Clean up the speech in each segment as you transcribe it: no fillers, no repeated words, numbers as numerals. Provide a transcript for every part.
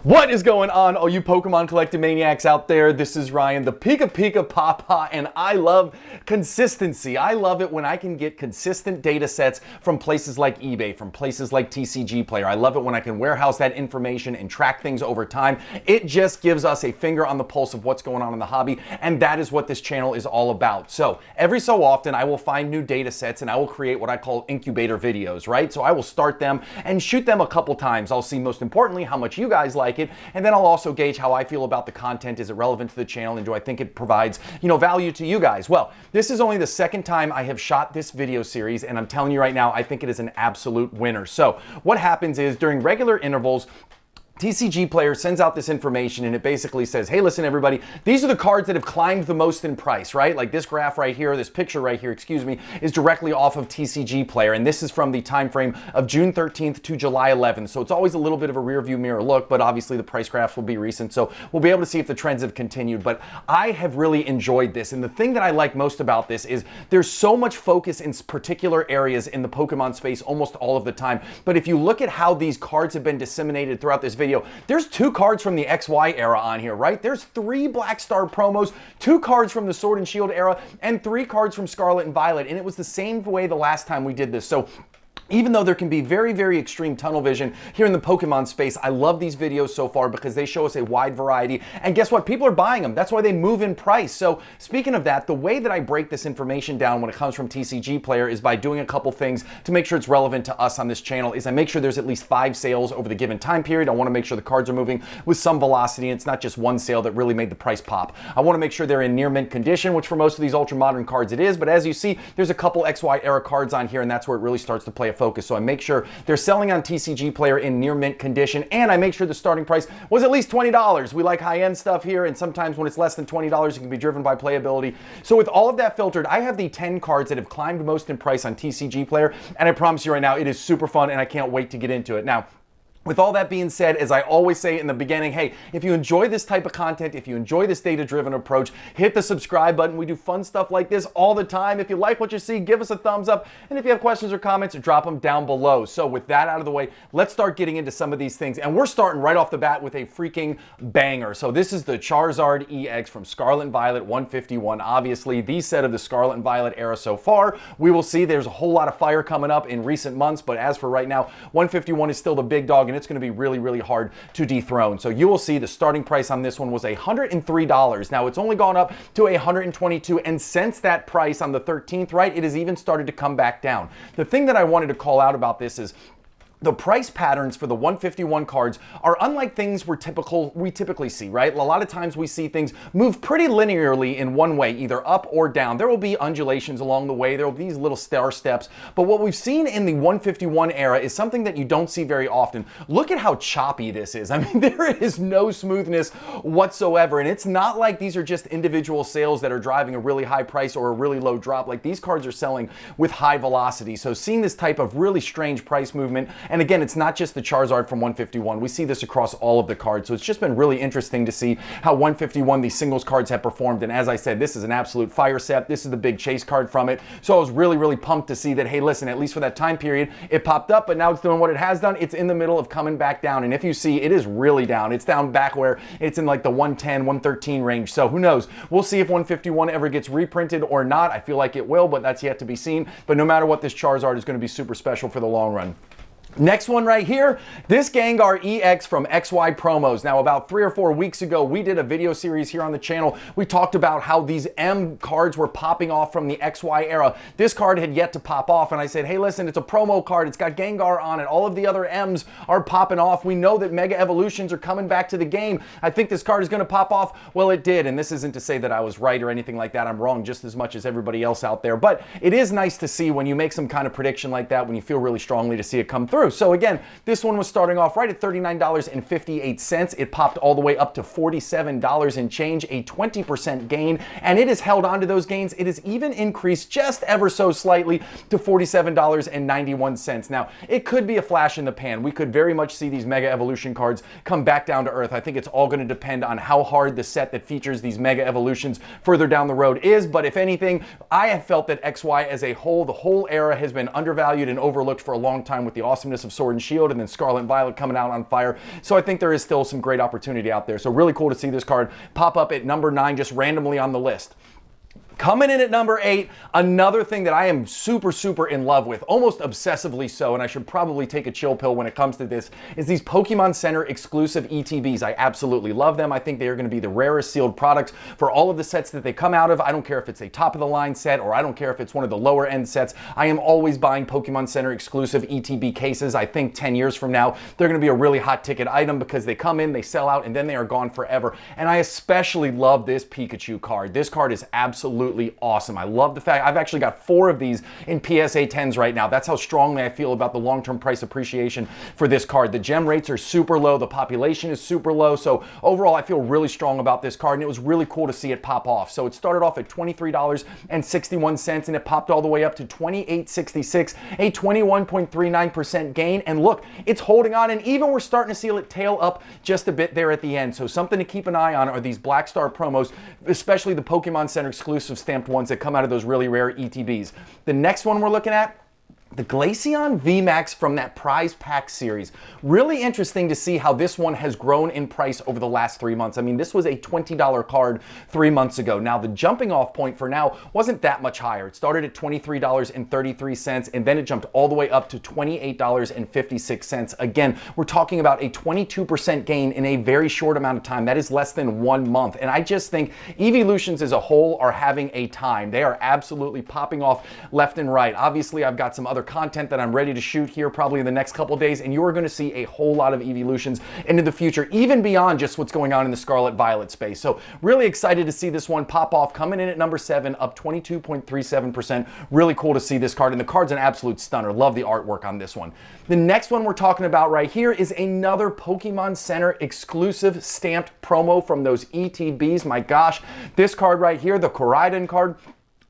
What is going on, all you Pokemon collecting maniacs out there? This is Ryan, the PikaPikaPaPa, and I love consistency. I love it when I can get consistent data sets from places like eBay, from places like TCG Player. I love it when I can warehouse that information and track things over time. It just gives us a finger on the pulse of what's going on in the hobby, and that is what this channel is all about. So every so often, I will find new data sets and I will create what I call incubator videos, right? So I will start them and shoot them a couple times. I'll see, most importantly, how much you guys like it, and then I'll also gauge how I feel about the content. Is it relevant to the channel, and do I think it provides, value to you guys? Well, this is only the second time I have shot this video series, and I'm telling you right now, I think it is an absolute winner. So what happens is, during regular intervals, TCG Player sends out this information and it basically says, hey, listen, everybody, these are the cards that have climbed the most in price, right? Like this graph right here, this picture right here, excuse me, is directly off of TCG Player. And this is from the time frame of June 13th to July 11th. So it's always a little bit of a rear view mirror look, but obviously the price graphs will be recent. So we'll be able to see if the trends have continued. But I have really enjoyed this. And the thing that I like most about this is there's so much focus in particular areas in the Pokemon space almost all of the time. But if you look at how these cards have been disseminated throughout this video, there's 2 cards from the XY era on here, right? There's 3 Black Star promos, 2 cards from the Sword and Shield era, and 3 cards from Scarlet and Violet. And it was the same way the last time we did this. So even though there can be very, very extreme tunnel vision here in the Pokemon space, I love these videos so far because they show us a wide variety. And guess what? People are buying them. That's why they move in price. So speaking of that, the way that I break this information down when it comes from TCG Player is by doing a couple things to make sure it's relevant to us on this channel. Is I make sure there's at least 5 sales over the given time period. I want to make sure the cards are moving with some velocity, and it's not just one sale that really made the price pop. I want to make sure they're in near mint condition, which for most of these ultra modern cards it is. But as you see, there's a couple XY era cards on here, and that's where it really starts to play a focus. So I make sure they're selling on TCG Player in near mint condition, and I make sure the starting price was at least $20. We like high-end stuff here, and sometimes when it's less than $20, it can be driven by playability. So with all of that filtered, I have the 10 cards that have climbed most in price on TCG Player, and I promise you right now, it is super fun, and I can't wait to get into it. Now, with all that being said, as I always say in the beginning, hey, if you enjoy this type of content, if you enjoy this data-driven approach, hit the subscribe button. We do fun stuff like this all the time. If you like what you see, give us a thumbs up. And if you have questions or comments, drop them down below. So with that out of the way, let's start getting into some of these things. And we're starting right off the bat with a freaking banger. So this is the Charizard EX from Scarlet and Violet 151. Obviously, the set of the Scarlet and Violet era so far. We will see there's a whole lot of fire coming up in recent months. But as for right now, 151 is still the big dog, and it's going to be really, really hard to dethrone. So you will see the starting price on this one was $103. Now it's only gone up to $122, and since that price on the 13th, right, it has even started to come back down. The thing that I wanted to call out about this is the price patterns for the 151 cards are unlike things we typically see, right? A lot of times we see things move pretty linearly in one way, either up or down. There will be undulations along the way. There will be these little star steps. But what we've seen in the 151 era is something that you don't see very often. Look at how choppy this is. I mean, there is no smoothness whatsoever. And it's not like these are just individual sales that are driving a really high price or a really low drop. Like, these cards are selling with high velocity. So seeing this type of really strange price movement, and again, it's not just the Charizard from 151. We see this across all of the cards. So it's just been really interesting to see how 151, these singles cards, have performed. And as I said, this is an absolute fire set. This is the big chase card from it. So I was really, really pumped to see that, hey, listen, at least for that time period, it popped up, but now it's doing what it has done. It's in the middle of coming back down. And if you see, it is really down. It's down back where it's in like the 110, 113 range. So who knows? We'll see if 151 ever gets reprinted or not. I feel like it will, but that's yet to be seen. But no matter what, this Charizard is going to be super special for the long run. Next one right here, this Gengar EX from XY Promos. Now, about 3 or 4 weeks ago, we did a video series here on the channel. We talked about how these M cards were popping off from the XY era. This card had yet to pop off, and I said, hey, listen, it's a promo card. It's got Gengar on it. All of the other M's are popping off. We know that Mega Evolutions are coming back to the game. I think this card is going to pop off. Well, it did, and this isn't to say that I was right or anything like that. I'm wrong just as much as everybody else out there, but it is nice to see when you make some kind of prediction like that, when you feel really strongly to see it come through. So again, this one was starting off right at $39.58. It popped all the way up to $47 and change, a 20% gain, and it has held on to those gains. It has even increased just ever so slightly to $47.91. Now, it could be a flash in the pan. We could very much see these Mega Evolution cards come back down to earth. I think it's all going to depend on how hard the set that features these Mega Evolutions further down the road is, but if anything, I have felt that XY as a whole, the whole era, has been undervalued and overlooked for a long time with the awesomeness awesomeness of Sword and Shield, and then Scarlet and Violet coming out on fire. So I think there is still some great opportunity out there. So really cool to see this card pop up at number 9 just randomly on the list. Coming in at number 8, another thing that I am super, super in love with, almost obsessively so, and I should probably take a chill pill when it comes to this, is these Pokemon Center exclusive ETBs. I absolutely love them. I think they are going to be the rarest sealed products for all of the sets that they come out of. I don't care if it's a top-of-the-line set, or I don't care if it's one of the lower-end sets. I am always buying Pokemon Center exclusive ETB cases. I think 10 years from now, they're going to be a really hot ticket item because they come in, they sell out, and then they are gone forever. And I especially love this Pikachu card. This card is absolutely awesome. I love the fact I've actually got 4 of these in PSA 10s right now. That's how strongly I feel about the long-term price appreciation for this card. The gem rates are super low. The population is super low. So overall, I feel really strong about this card, and it was really cool to see it pop off. So it started off at $23.61, and it popped all the way up to $28.66, a 21.39% gain. And look, it's holding on, and even we're starting to see it tail up just a bit there at the end. So something to keep an eye on are these Black Star promos, especially the Pokemon Center exclusive stamped ones that come out of those really rare ETBs. The next one we're looking at, the Glaceon VMAX from that prize pack series. Really interesting to see how this one has grown in price over the last 3 months. I mean, this was a $20 card 3 months ago. Now, the jumping off point for now wasn't that much higher. It started at $23.33, and then it jumped all the way up to $28.56. Again, we're talking about a 22% gain in a very short amount of time. That is less than 1 month. And I just think Eeveelutions as a whole are having a time. They are absolutely popping off left and right. Obviously, I've got some other content that I'm ready to shoot here probably in the next couple days, and you are going to see a whole lot of Eeveelutions into the future, even beyond just what's going on in the Scarlet Violet space. So really excited to see this one pop off, coming in at number 7, up 22.37%. Really cool to see this card, and the card's an absolute stunner. Love the artwork on this one. The next one we're talking about right here is another Pokemon Center exclusive stamped promo from those ETBs. My gosh, this card right here, the Koraidon card,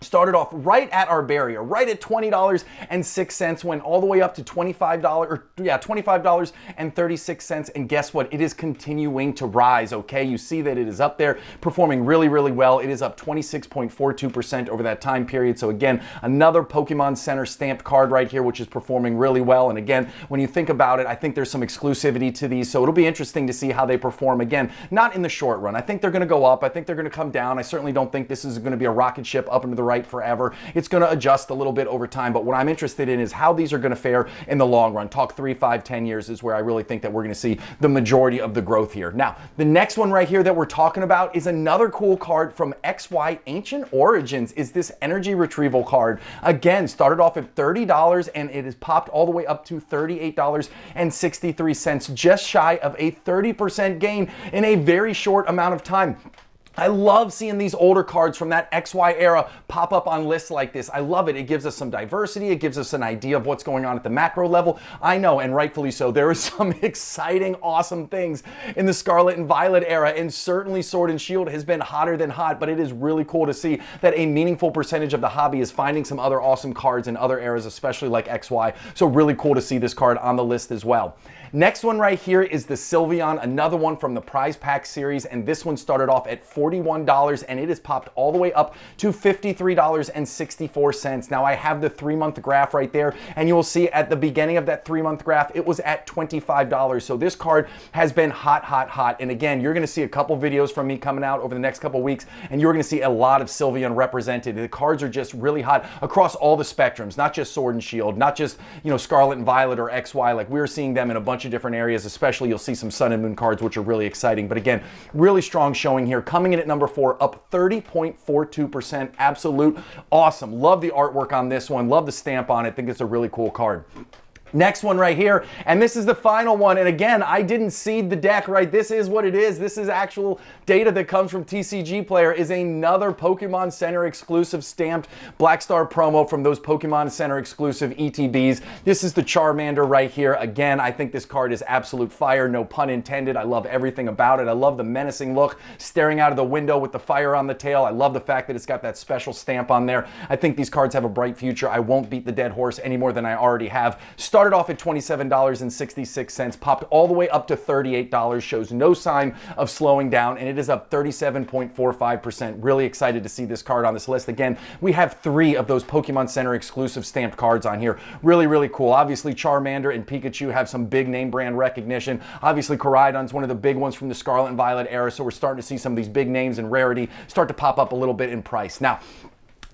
started off right at our barrier, right at $20.06, went all the way up to $25.36, and guess what? It is continuing to rise, okay? You see that it is up there, performing really, really well. It is up 26.42% over that time period. So again, another Pokemon Center stamped card right here, which is performing really well. And again, when you think about it, I think there's some exclusivity to these, so it'll be interesting to see how they perform. Again, not in the short run. I think they're gonna go up. I think they're gonna come down. I certainly don't think this is gonna be a rocket ship up into the right forever. It's going to adjust a little bit over time, but what I'm interested in is how these are going to fare in the long run. Talk 3, 5, 10 years is where I really think that we're going to see the majority of the growth here. Now, the next one right here that we're talking about is another cool card from XY Ancient Origins, is this energy retrieval card. Again, started off at $30, and it has popped all the way up to $38.63, just shy of a 30% gain in a very short amount of time. I love seeing these older cards from that XY era pop up on lists like this. I love it. It gives us some diversity. It gives us an idea of what's going on at the macro level. I know, and rightfully so, there are some exciting, awesome things in the Scarlet and Violet era, and certainly Sword and Shield has been hotter than hot, but it is really cool to see that a meaningful percentage of the hobby is finding some other awesome cards in other eras, especially like XY. So really cool to see this card on the list as well. Next one right here is the Sylveon, another one from the prize pack series, and this one started off at $41, and it has popped all the way up to $53.64. Now I have the 3-month graph right there, and you will see at the beginning of that 3-month graph, it was at $25. So this card has been hot, hot, hot. And again, you're going to see a couple videos from me coming out over the next couple weeks, and you're going to see a lot of Sylveon represented. The cards are just really hot across all the spectrums, not just Sword and Shield, not just, you know, Scarlet and Violet or XY. Like, we're seeing them in a bunch of different areas, especially you'll see some Sun and Moon cards, which are really exciting. But again, really strong showing here, coming in at number 4, up 30.42%. Absolute awesome. Love the artwork on this one. Love the stamp on it. Think it's a really cool card. Next one right here, and this is the final one, and again, I didn't seed the deck, right? This is what it is. This is actual data that comes from TCG Player, is another Pokemon Center exclusive stamped Black Star promo from those Pokemon Center exclusive ETBs. This is the Charmander right here. Again, I think this card is absolute fire, no pun intended. I love everything about it. I love the menacing look, staring out of the window with the fire on the tail. I love the fact that it's got that special stamp on there. I think these cards have a bright future. I won't beat the dead horse any more than I already have. started off at $27.66, popped all the way up to $38, shows no sign of slowing down, and it is up 37.45%. Really excited to see this card on this list. Again, we have 3 of those Pokemon Center exclusive stamped cards on here. Really, really cool. Obviously, Charmander and Pikachu have some big name brand recognition. Obviously, Koraidon's one of the big ones from the Scarlet and Violet era, so we're starting to see some of these big names and rarity start to pop up a little bit in price. Now,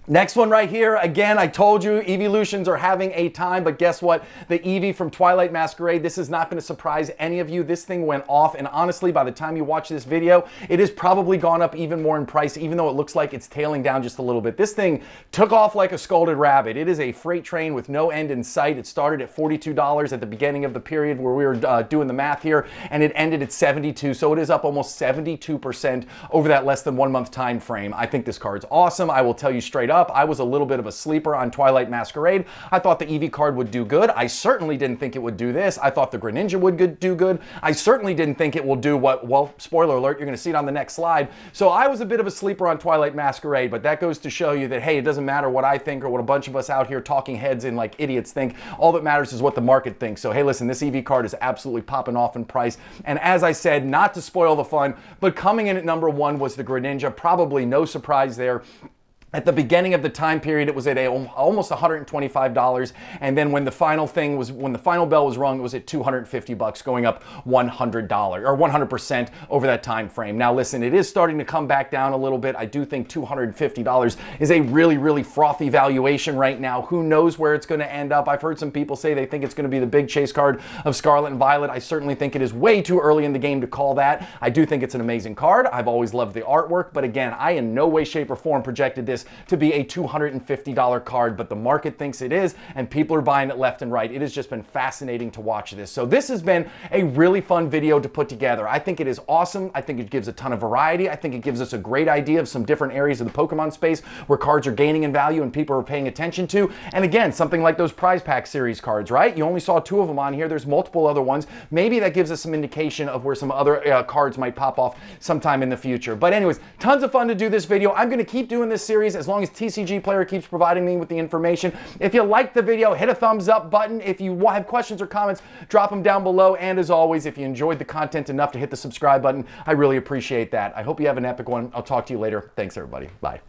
next one right here, again, I told you Eeveelutions are having a time, but guess what? The Eevee from Twilight Masquerade, this is not going to surprise any of you. This thing went off, and honestly, by the time you watch this video, it has probably gone up even more in price, even though it looks like it's tailing down just a little bit. This thing took off like a scolded rabbit. It is a freight train with no end in sight. It started at $42 at the beginning of the period where we were doing the math here, and it ended at $72, so it is up almost 72% over that less than 1 month time frame. I think this card's awesome. I will tell you straight up, I was a little bit of a sleeper on Twilight Masquerade. I thought the Eevee card would do good. I certainly didn't think it would do this. I thought the Greninja would do good. I certainly didn't think it will do what, well, spoiler alert, you're going to see it on the next slide. So I was a bit of a sleeper on Twilight Masquerade, but that goes to show you that, hey, it doesn't matter what I think or what a bunch of us out here talking heads and like idiots think. All that matters is what the market thinks. So, hey, listen, this Eevee card is absolutely popping off in price. And as I said, not to spoil the fun, but coming in at number 1 was the Greninja. Probably no surprise there. At the beginning of the time period, it was at almost $125, and then when the final bell was rung, it was at $250, going up $100 or 100% over that time frame. Now, listen, it is starting to come back down a little bit. I do think $250 is a really, really frothy valuation right now. Who knows where it's going to end up? I've heard some people say they think it's going to be the big chase card of Scarlet and Violet. I certainly think it is way too early in the game to call that. I do think it's an amazing card. I've always loved the artwork, but again, I in no way, shape, or form projected this to be a $250 card, but the market thinks it is, and people are buying it left and right. It has just been fascinating to watch this. So this has been a really fun video to put together. I think it is awesome. I think it gives a ton of variety. I think it gives us a great idea of some different areas of the Pokemon space where cards are gaining in value and people are paying attention to. And again, something like those prize pack series cards, right? You only saw 2 of them on here. There's multiple other ones. Maybe that gives us some indication of where some other cards might pop off sometime in the future. But anyways, tons of fun to do this video. I'm going to keep doing this series as long as TCG Player keeps providing me with the information. If you liked the video, hit a thumbs up button. If you have questions or comments, drop them down below. And as always, if you enjoyed the content enough to hit the subscribe button, I really appreciate that. I hope you have an epic one. I'll talk to you later. Thanks, everybody. Bye.